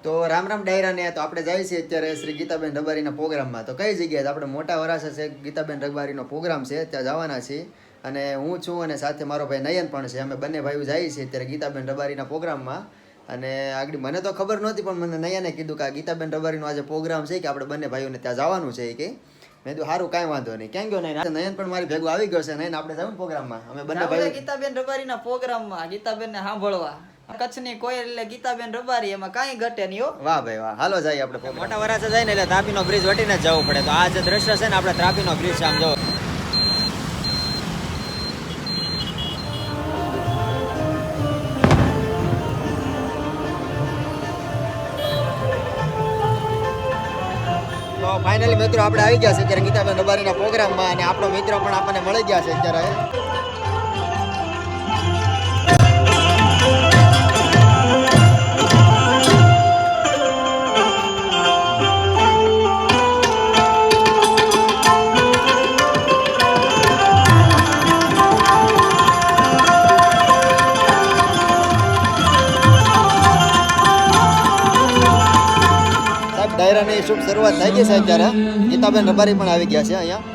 તો રામ રામ ડાયરા ને. તો આપણે જાય છીએ અત્યારે શ્રી ગીતાબેન રબારીના પ્રોગ્રામમાં. તો કઈ જગ્યાએ? આપણે મોટા વરાછા છે, ગીતાબેન રબારીનો પ્રોગ્રામ છે, ત્યાં જવાના છીએ. અને હું છું અને સાથે મારો ભાઈ નયન પણ છે. અમે બંને ભાઈઓ જઈએ છીએ અત્યારે ગીતાબેન રબારીના પ્રોગ્રામમાં. અને આગળ મને તો ખબર નહોતી, પણ મને નયને કીધું કે આ ગીતાબેન રબારીનો આજે પ્રોગ્રામ છે, કે આપણે બંને ભાઈઓને ત્યાં જવાનું છે. કે મેં કીધું સારું, કાંઈ વાંધો નહીં. ક્યાં ગયો નયન? નયન પણ મારી ભેગું આવી ગયો છે. નયન, આપણે જવું પ્રોગ્રામમાં. અમે બંને ભાઈઓ ગીતાબેન રબારીના પ્રોગ્રામમાં ગીતાબેનને સાંભળવા. કચ્છની કોયલ એટલે ગીતાબેન રબારી, એમાં કાંઈ ઘટે નહીં હો. વાહ ભાઈ વાહ. હાલો જઈએ આપણે. મોટા વરાછા જાય ને એટલે તાપીનો બ્રિજ વટીને જ જવું પડે. તો આ જે દ્રશ્ય છે ને, આપણે તાપીનો બ્રિજ છે, આમ જો. તો ફાઇનલી મિત્રો આપણે આવી ગયા છે અત્યારે ગીતાબેન રબારીના પ્રોગ્રામમાં. અને આપણો મિત્રો પણ આપણને મળી ગયા છે અત્યારે. ડાયરાની શુભ શરૂઆત થઈ ગઈ છે અત્યારે. ગીતાબેન રબારી પણ આવી ગયા છે અહીંયા.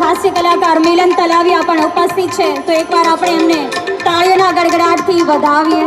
હાસ્ય કલાકાર મિલન તલાવિયા પણ ઉપસ્થિત છે. તો એકવાર આપણે એમને તાળીઓના ગડગડાટથી વધાવીએ.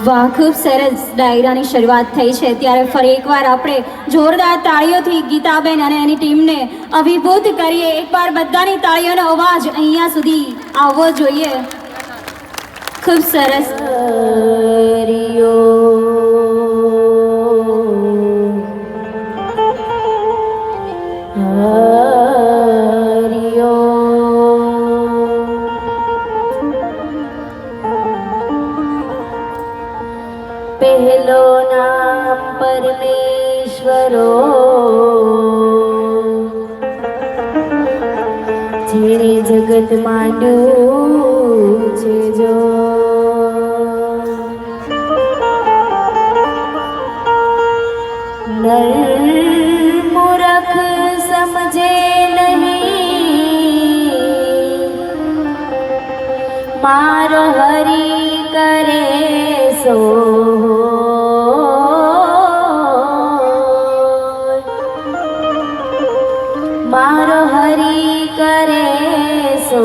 વાહ, ખૂબ સરસ ડાયરાની શરૂઆત થઈ છે. ત્યારે ફરી એકવાર આપણે જોરદાર તાળીઓથી ગીતાબેન અને એની ટીમને અભિભૂત કરીએ. એકવાર બધાની તાળીઓનો અવાજ અહીંયા સુધી આવવો જોઈએ. ખૂબ સરસ. પહેલો નામ પરમેશ્વરો, જેણે જગત માંડ્યું છે જો. નર મૂરખ સમજે નહીં, મારો હરી કરે સો. મારો હરી કરે સો.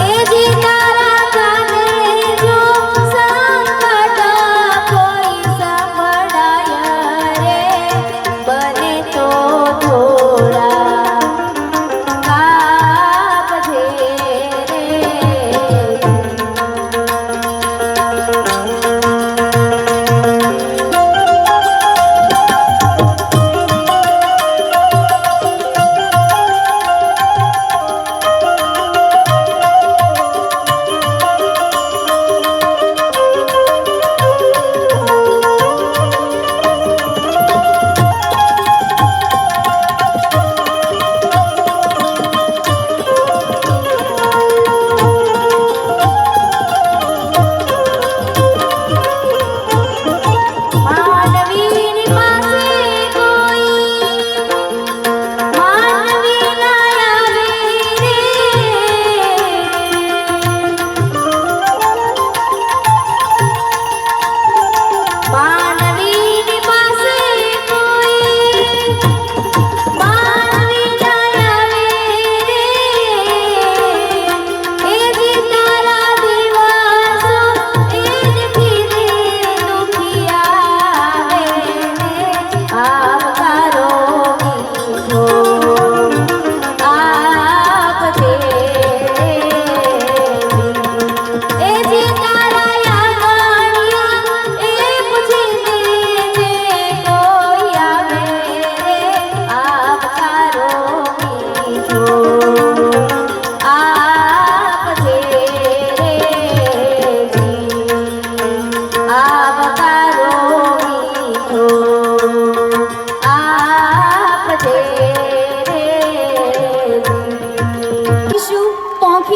એ જી તારા જાને જો સંકટ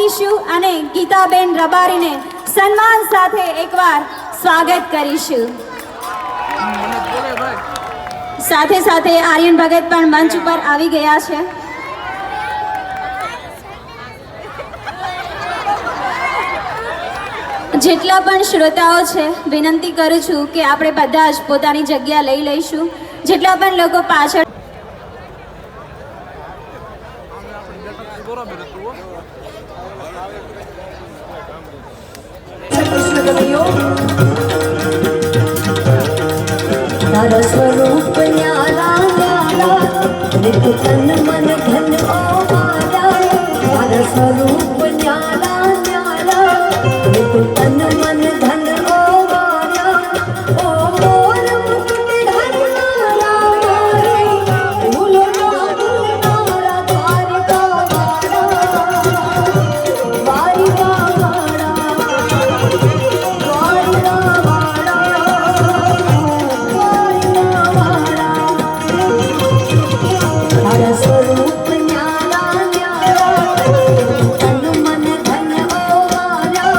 રાખીશું અને ગીતાબેન રબારીને સન્માન સાથે એકવાર સ્વાગત કરીશું. સાથે સાથે આર્યન ભગત પણ મંચ ઉપર આવી ગયા છે. જેટલા પણ શ્રોતાઓ છે વિનંતી કરું છું કે આપણે બધા જ પોતાની જગ્યા લઈ લઈશું. જેટલા પણ લોકો પાછળ તારા સ્વરૂપ ન્યાલા ન્યાલા નિત તન મન ધન ઓ મારા તારા સ્વરૂપ ન્યાલા ન્યાલા નિત તન મન ધન ઓ મારા ઓ મોર મુકુટ ધરનારા મારે ભૂલો ના ભૂલનારા દ્વારિકા વાળા તારા સ્વરૂપ ન્યાલા ન્યાલા તન મન ધન ઓ મારા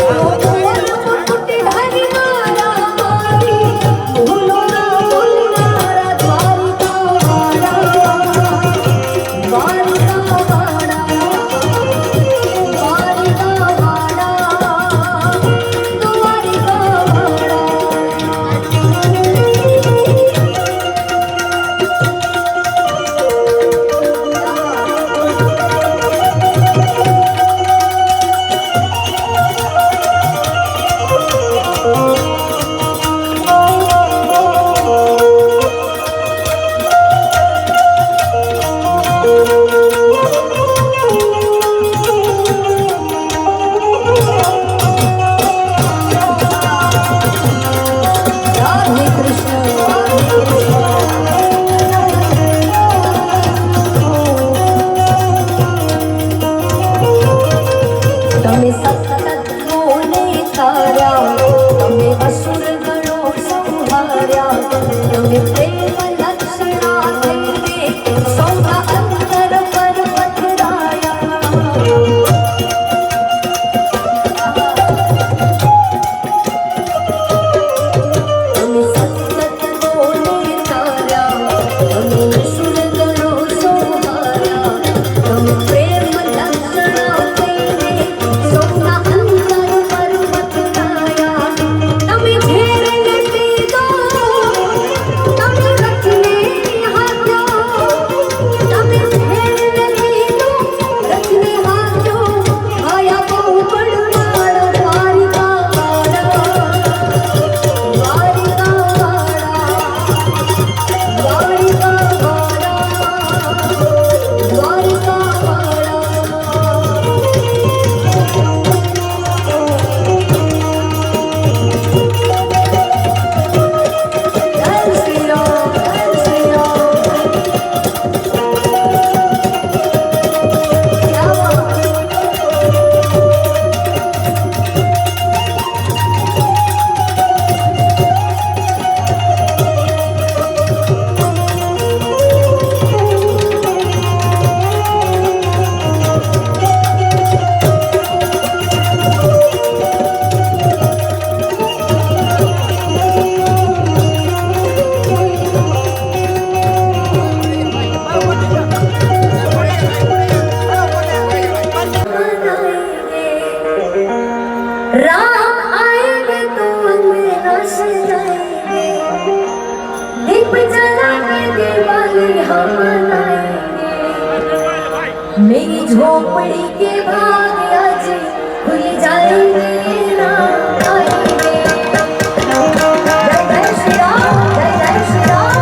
ઓ મોર મુકુટ ધરનારા મારે ભૂલો ના ભૂલનારા દ્વારિકા રાધે કૃષ્ણ તમે સતતત્વોને તાર્યા તમે અસુર ગણો સંહાર્યા તમે પ્રેમ લક્ષણા થઈને સૌના અંતર પર પથરાયા તમે સતતત્વોને તાર્યા તમે અસુર ગણો સંહાર્યા તમે પ્રેમ લક્ષણા થઈને સૌના અંતર પર પથરાયા તમે ઝેર નથી દો તમે રચને હાથ્યો તમે ઝેર નથી દો રચને હાથ્યો આયા બહુ પડવાળ દ્વારિકા વાળા દ્વારિકા જય શ્રી રામ જય શ્રી રામ ક્યા વાત राम आएंगे तो अंगना सजाएंगे दीप जलाके दिवाली हम मनाएंगे मेरी झोपड़ी के भाग आज खुल जाएंगे राम आएंगे जय जय श्री राम जय जय श्री राम जय जय श्री राम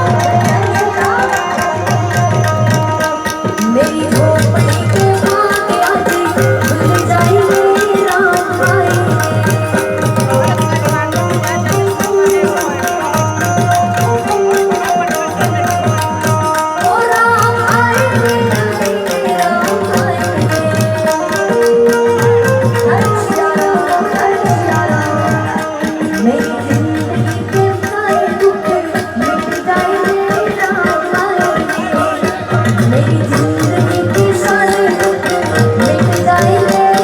मेरी झोपड़ी के भाग आज खुल जाएंगे राम आएंगे ओ राम आएंगे राम आएंगे हर श्याम मेरी जिंदगी के सारे दुख मिट जाएंगे राम आएंगे मेरी जिंदगी के सारे दुख मिट जाएंगे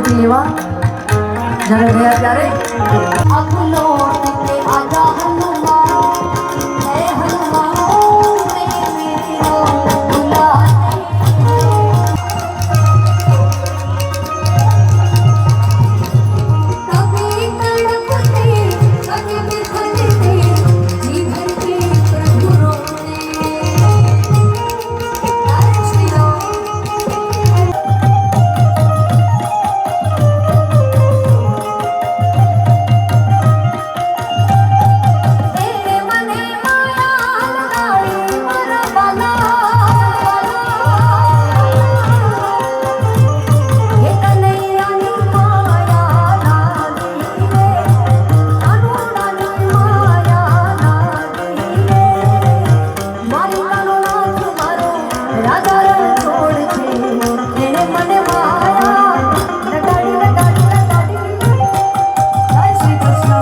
ડ્યુટી લેવા જ્યારે ગયા ત્યારે અખલો તે આજા હનુમાન હે હનુમાન મેરો બુલા कभी तड़पते कभी बिखरते जी भर के प्रभु रोने श्री राम तेरे मने माया लगाई मरा बाला ये कन्हैयानी माया लागी रे कानूनानी माया लागी रे मारी कानूनाथ मारो राजा रण छोड़ के तेरे मने माया लगाड़ी लगाड़ी लगाड़ी जय श्री कृष्ण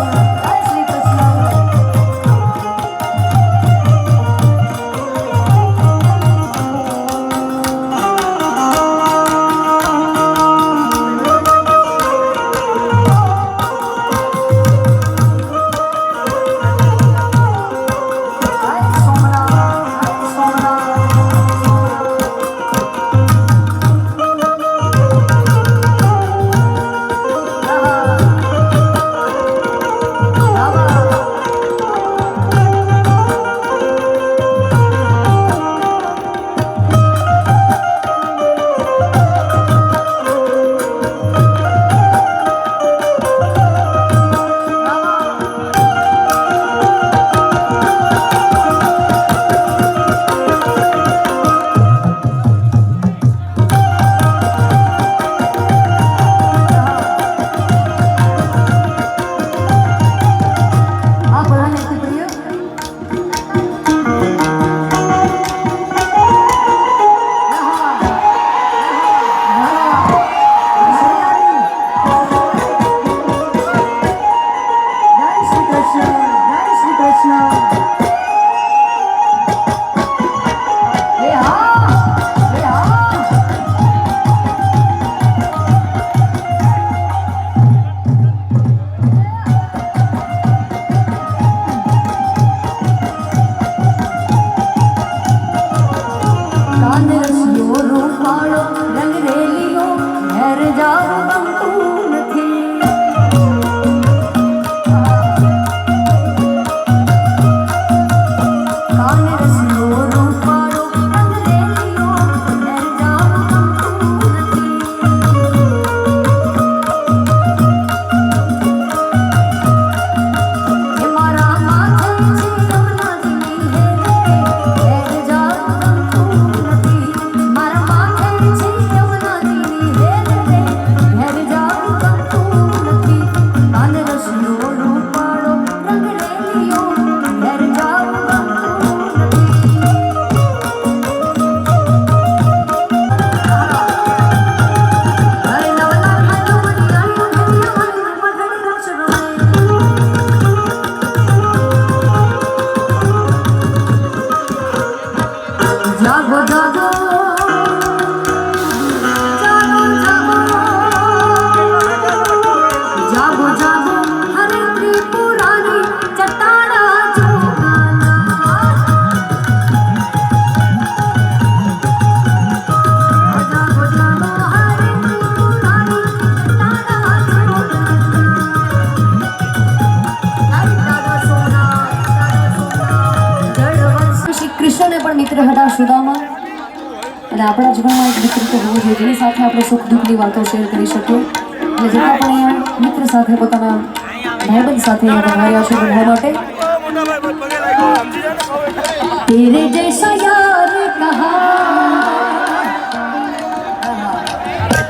जय श्री कृष्ण जय सोमनाथ जय सोमनाथ આ બધાને અતિ પ્રિય જય શ્રી કૃષ્ણ જય શ્રી કૃષ્ણ એ હા એ હા કાનરસિયો રૂપાળો રંગરેલીઓ ઘેર જાવ ગમતું નથી કાનરસિયો રૂપાળો રંગરેલીઓ ઘેર જાવ ગમતું નથી એ મારા માથે છે યમુનાજીની હે ઘેર જાવ ગમતું નથી મારા માથે છે યમુનાજીની હે ઘેર જાવ ગમતું નથી કાનરસિયો રૂપાળો રંગરેલીઓ ઘેર જાવ ગમતું નથી હરે નવલા ખાજો મની આયો મની જાગો જાગો જાગો જાગો જાગો જાગો હરે ત્રિપુરારી ચટાડા જોગાના જાગો જાગો હરે ત્રિપુરારી ચટાડા જોગાના શ્રી કૃષ્ણને પણ મિત્ર હતા સુદામા અને આપણા જીવનમાં એક મિત્ર તો હોવો જોઈએ જેની સાથે આપણે સુખ દુઃખની વાતો શેર કરી શકીએ અને જેટલા પણ અહીંયા મિત્ર સાથે પોતાના ભાઈબંધ સાથે અહીંયા પધાર્યા છે બધા માટે તેરે જૈસા યાર કહા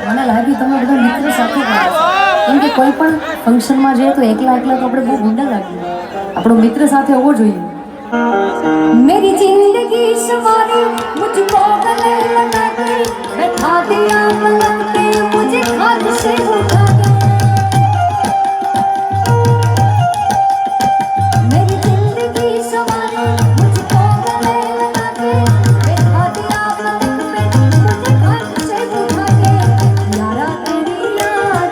મને લાગ્યું તમે બધા મિત્ર સાથે ગયા છો. કેમ કે કોઈ પણ ફંક્શનમાં જઈએ તો એકલા એકલા તો આપણે બહુ ગુંડા લાગીએ આપણો મિત્ર સાથે હોવો જોઈએ मेरी जिंदगी सवारी मुझको गले लगा के बैठा दिया पलंग पे मुझे हाथ से उठा के मेरी जिंदगी सवारी मुझको गले लगा के बैठा दिया पलंग पे मुझे हाथ से उठा के यारा तेरी याद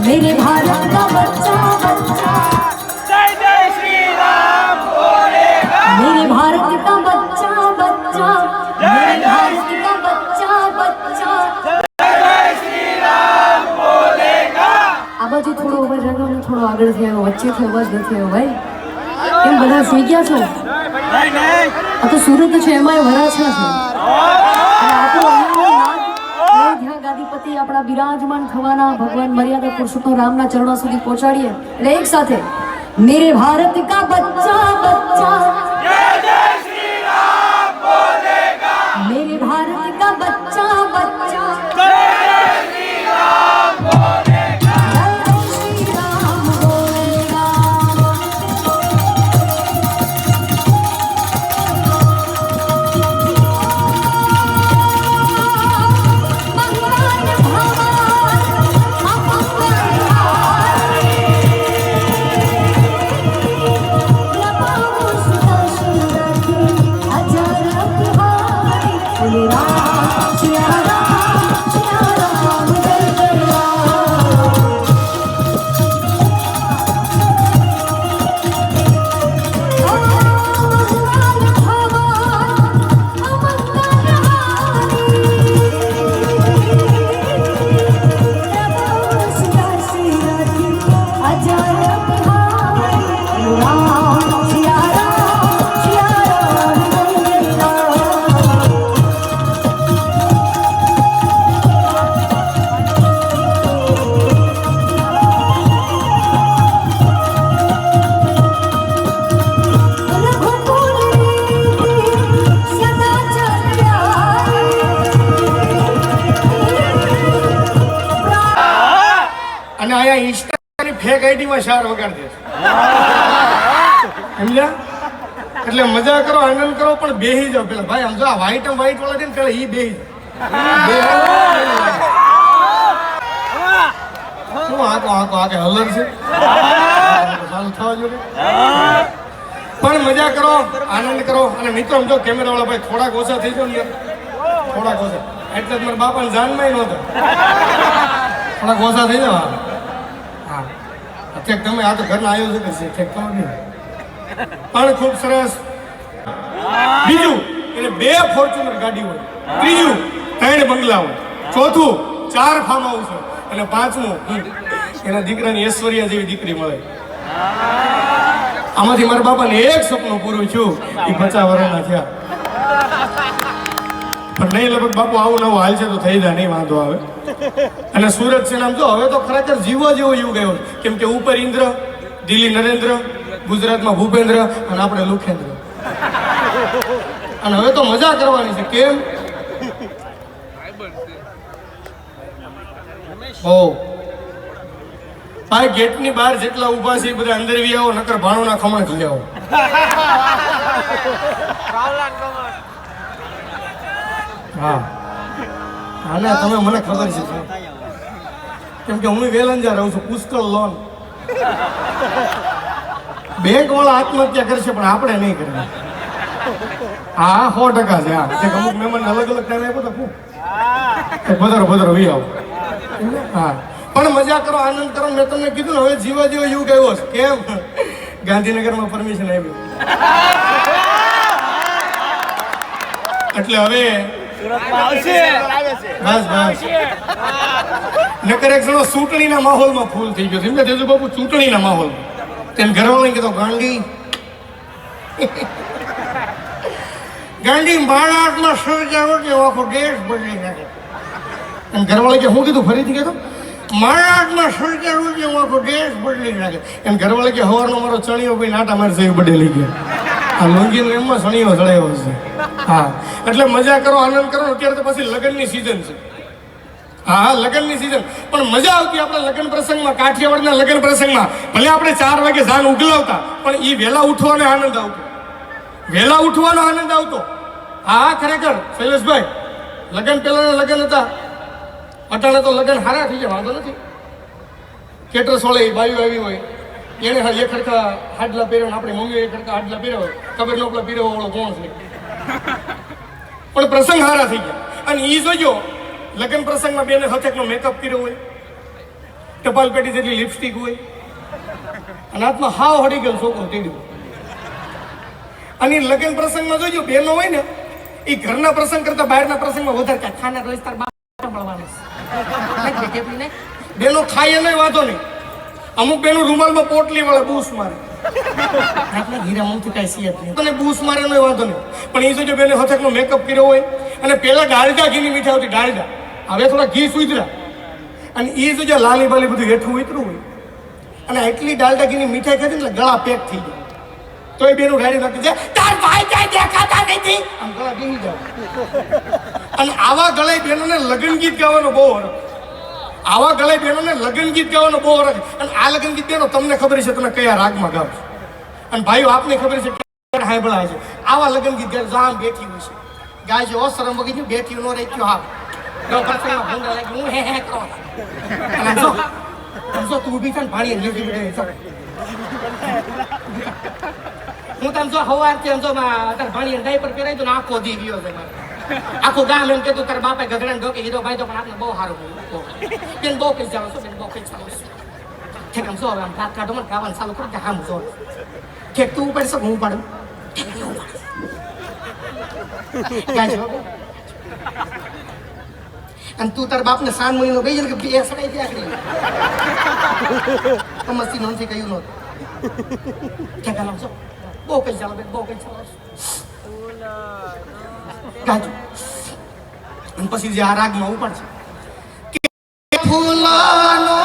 मेरे भारत का बच्चा बच्चा जय जय श्री राम बोलेगा मेरे भारत का बच्चा बच्चा मेरे भारत का बच्चा बच्चा जय श्री राम बोलेगा આ બાજુ થોડો અવાજ આવ્યો ને થોડો આગળથી આવ્યો વચ્ચેથી અવાજ નથી આવ્યો ભાઈ કેમ બધા સુઈ ગયા છો नहीं नहीं આ તો સુરત છે એમાંય વરાછા છે અને આપણું અહીંયાનું નાદ અયોધ્યા ગાદીપતિ આપણા બિરાજમાન થવાના ભગવાન મર્યાદા પુરુષોત્તમ રામના ચરણો સુધી પહોંચાડીએ એટલે એક સાથે મેરે ભારત કા બચ્ચા બચ્ચા जय जय श्री राम बोलेगा मेरे भारत का बच्चा बच्चा जय श्री राम बोलेगा जय श्री राम बोलेगा मंगल भवन अमंगलहारी लगाओ सुदर्शन अजर बिहारी बोले राम सिया राम जय जय राम અને અહીંયા ઇન્સ્ટાની ફેક આઈડીમાં શાર વગાડી દે સમજ્યા એટલે મજા કરો આનંદ કરો પણ બેહી જાઓ પેલા ભાઈ આમ જો આ વ્હાઈટ વાળા છે ને પેલા ઈ બેહી શું આ કે હલર છે ચાલુ થવા જોઈએ પણ મજા કરો આનંદ કરો અને મિત્રો જો કેમેરા વાળા ભાઈ થોડાક ઓછા થઈ જાવ ને થોડાક ઓછા એટલે જ મારા બાપાને જાનમાં નહોતા થોડાક ઓછા થઈ જાવ હા અત્યારે તમે આ તો ઘરના આયોજક છે ઠેક કરો નહીં પણ ખૂબ સરસ બીજું એટલે 2 ફોર્ચ્યુનર ગાડી હોય ત્રીજું 3 બંગલા હોય ચોથું 4 ફાર્મ હાઉસ હોય અને પાંચમું એના દીકરાની ઐશ્વર્યા જેવી દીકરી મળે આમાંથી મારા બાપાને એક સપનું પૂરું થયું એ 50 વર્ષના થયા પણ નહીં લગભગ બાપુ આવું નવું હાલ છે તો થઈ જાય નહીં વાંધો આવે અને સુરત છે નામ જો હવે તો ખરેખર જીવો જેવો યુગ આવ્યો કેમ કે ઉપર ઇન્દ્ર દિલ્હી નરેન્દ્ર ગુજરાતમાં ભૂપેન્દ્ર અને આપણે લુખેન્દ્ર અને હવે તો મજા કરવાની છે કેમ ઓ ભાઈ ગેટની બહાર જેટલા ઊભા છે એ બધા અંદર વી આવો નકર ભાણોના ખમણ ખાઈ આવો હા હાલે તમે મને ખબર છે કેમ કે હું વેલંજા રહું છું પુષ્કળ લોન બેંક વાળા આત્મહત્યા કરશે પણ આપણે નહીં કરવી હા 100% છે હા અમુક મહેમાન અલગ અલગ ટાઈમ આપ્યો તો ભદરો ભદરો વી આવો હા પણ મજા કરો આનંદ કરો મેં તમને કીધું ને હવે જીવા જેવો યુગ આવ્યો છે કેમ ગાંધીનગરમાં પરમિશન આવ્યું એટલે હવે બસ બસ નકર એક જણો ચૂંટણીના માહોલમાં ફૂલ થઈ ગયો સમજ્યા તેજુ બાપુ ચૂંટણીના માહોલમાં તેમ ઘરવાળાને કીધું ગાંધી મહારાષ્ટ્રમાં સર્જાવો કે આખો દેશ બદલી નાખે અને ઘરવાળા કે હું કીધું ફરીથી કીધું મહારાષ્ટ્રમાં સર્જાવો કે આખો દેશ બદલી નાખે અને ઘરવાળા કે હવારનો મારો ચણિયો ભાઈ નાટા મારી સાહેબ બદલી ગયા આ લોંગીનો એમમાં ચણિયો ચડાવ્યો છે હા એટલે મજા કરો આનંદ કરો અત્યારે તો પછી લગ્નની સિઝન છે હા લગ્નની સિઝન પણ મજા આવતી આપણે લગ્ન પ્રસંગમાં કાઠિયાવાડના લગ્ન પ્રસંગમાં ભલે આપણે 4 વાગે જાન ઉગલાવતા પણ એ વહેલા ઉઠવાનો આનંદ આવતો વહેલા ઉઠવાનો આનંદ આવતો હા ખરેખર શૈલેષભાઈ લગ્ન પહેલાના લગ્ન હતા અટાણે તો લગ્ન હારા થઈ જાય વાંધો નથી કેટરસ વાળે બાયું આવી હોય એને એ ખડકા હાડલા પહેર્યા આપણી મમ્મીએ એ ખડકા હાડલા પહેર્યા હોય ખબર ન પેલા પહેરવા વાળો કોણ છે પણ પ્રસંગ હારા થઈ ગયા અને એ જોજો લગ્ન પ્રસંગમાં બેને હથેકનો મેકઅપ કર્યો હોય ટપાલ પેટી જેટલી લિપસ્ટિક હોય અને હાથમાં હાવ હળી ગયેલ છોકરો તેડ્યું. અને ઈ લગ્ન પ્રસંગમાં જોજો બહેનો હોય ને એ ઘરના પ્રસંગ કરતા બહારના પ્રસંગમાં વધારે કાંઈ ખાના રોજ તાર બાપ બેનો ખાય એનો વાંધો નહીં. અમુક બેનો રૂમાલમાં પોટલી વાળે બૂસ મારે આપણા હીરામાંથી કાંઈ સિયત નહીં અને બૂસ મારે એનો વાંધો નહીં. પણ એ જોજો બેને હથકનો મેકઅપ કર્યો હોય અને પેલા ડાલડા ઘીની મીઠાઈ આવતી ડાલડા, હવે થોડા ઘી સુધરા અને એ જોજો લાલી બાલી બધું હેઠું ઉતરું હોય અને એટલી ડાલડા ઘીની મીઠાઈ ખાધી એટલે ગળા પેક થઈ જાય. તો એ બેનું રાડી નાખી જાય તાર ભાઈ ક્યાંય દેખાતા નથી આમ ગળા બેસી જાય. અને આવા ગળાઈ બહેનોને લગ્ન ગીત ગાવાનો બહુ હરખ. આવા ગળાઈ બહેનોને લગ્ન ગીત ગાવાનો બહુ હરખ. અને આ લગ્ન ગીત બહેનો તમને ખબર છે તમે કયા રાગમાં ગાવ છો અને ભાઈઓ આપને ખબર છે કે હાંભળા છે. આવા લગ્ન ગીત ગાય જામ બેઠી હોય છે ગાય જો શરમ વગી ગયું બેઠી નો રહી ગયો હા હું હે કરો અને સમજો તું ઊભી થાય ને ભાણી લીધી બેઠે હું તને જો હવારથી સમજો તાર ભાણી ડાયપર પહેરાય તો આખો દી ગયો છે મારે. આખું ગામ એમ કહેતું તારા બાપે ગધડાને ઢોકી દીધો ભાઈ તો પણ આપણે બહુ સારું બેન બહુ કઈ ચાલો છો બેન બહુ કઈ ચાલો છો ઠેક આમ જો હવે આમ ભાત કાઢો મને ખાવાનું ચાલુ કરું કે આમ જો ઠેક તું ઉપાડી શકો હું ઉપાડું અને તું તારા બાપને 7 મહિનો ગઈ છે કે બે સડાઈ ત્યાં મસ્તી નોંધી કહ્યું નહોતું ઠેક આમ જો બહુ કઈ ચાલો બેન બહુ કઈ ચાલો ગાજો અને પછી જે આ રાગમાં ઉપાડશે કે ફૂલાનો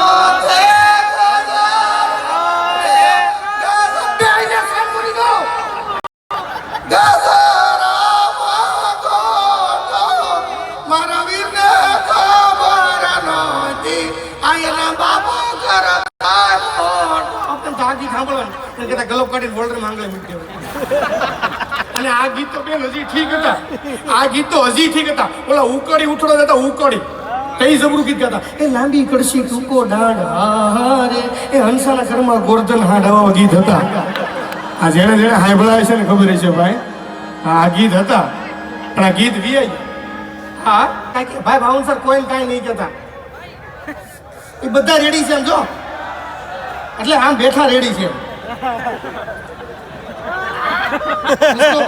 મારા વીરને ખબર નહોતી આયના બાપો કરતા આપણે જાગી સાંભળવાનું કહેતા ગલોપ કાઢીને વોલ્ડર માંગલે મૂકી દેવાનું. અને આ ગીત તો બેન હજી ઠીક હતા, આ ગીત તો હજી ઠીક હતા. ઓલા ઉકળી ઉઠડો હતા ઉકળી કઈ જબરું ગીત ગાતા એ લાંબી કડશી ટૂંકો દાંડ હારે એ હંસાના ઘરમાં ગોરધન હાંડવા ગીત હતા. આ જેણે જેણે હાંભળાય છે ને ખબર છે ભાઈ આ ગીત હતા પણ આ ગીત વીઆઈ હા કાંઈ ભાઈ ભાવનસર કોઈને કાંઈ નહીં કહેતા એ બધા રેડી છે એમ જો એટલે આમ બેઠા રેડી છે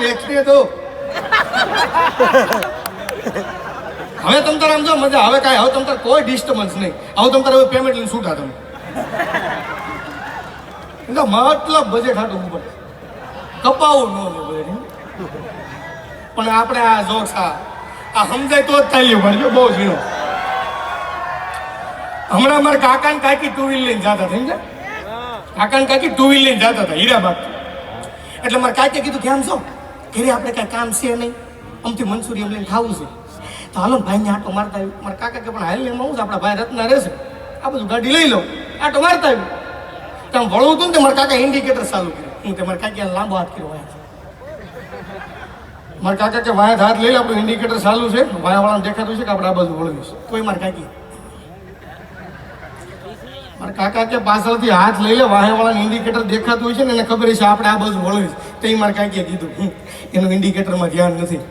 બેઠને તો હવે તમ તારે આમ જો મજા હવે કાંઈ હવે તમ તારે કોઈ ડિસ્ટર્બન્સ નહીં. હવે તમ તારે હવે પેમેન્ટ લઈને છૂટા તમે મતલબ બજેટ હાટું ઉપર કપાવું ન બજેટ પણ આપણે આ જોક્સ આ સમજાય તો જ ચાલ્યું ભરજો બહુ ઝીણો. હમણાં મારા કાકા ને કાકી 2 વ્હીલ લઈને જતા સમજ્યા કાકા ને કાકી 2 વ્હીલ લઈને જતા હતા હીરાબાગ. એટલે મારા કાકે કીધું કે આમ છો ઘરે આપણે કાંઈ કામ છે નહીં અમથી મંચુરી એમ લઈને ખાવું છે તો હાલો ભાઈને આટો મારતા આવ્યું. મારા કાકા કે પણ હાલ એમાં હું છે આપણા ભાઈ રત્ના રહેશે આ બધું ગાડી લઈ લો આટો મારતા આવ્યું. તો આમ વળવું હતું ને તે મારા કાકા ઇન્ડિકેટર ચાલુ કર્યું. હું તે મારા કાકી લાંબો હાથ કર્યો વાય મારા કાકા કે વાય હાથ લઈ લે આપણું ઇન્ડિકેટર ચાલુ છે વાયાવાળાને દેખાતું છે કે આપણે આ બાજુ વળવીશું. કોઈ મારા કાકી મારા કાકા કે પાછળથી હાથ લઈ લે વાયાવાળાને ઇન્ડિકેટર દેખાતું હોય છે ને એને ખબર છે આપણે આ બાજુ વળવીશ. તો એ મારા કાકીએ કીધું એનું ઇન્ડિકેટરમાં ધ્યાન નથી.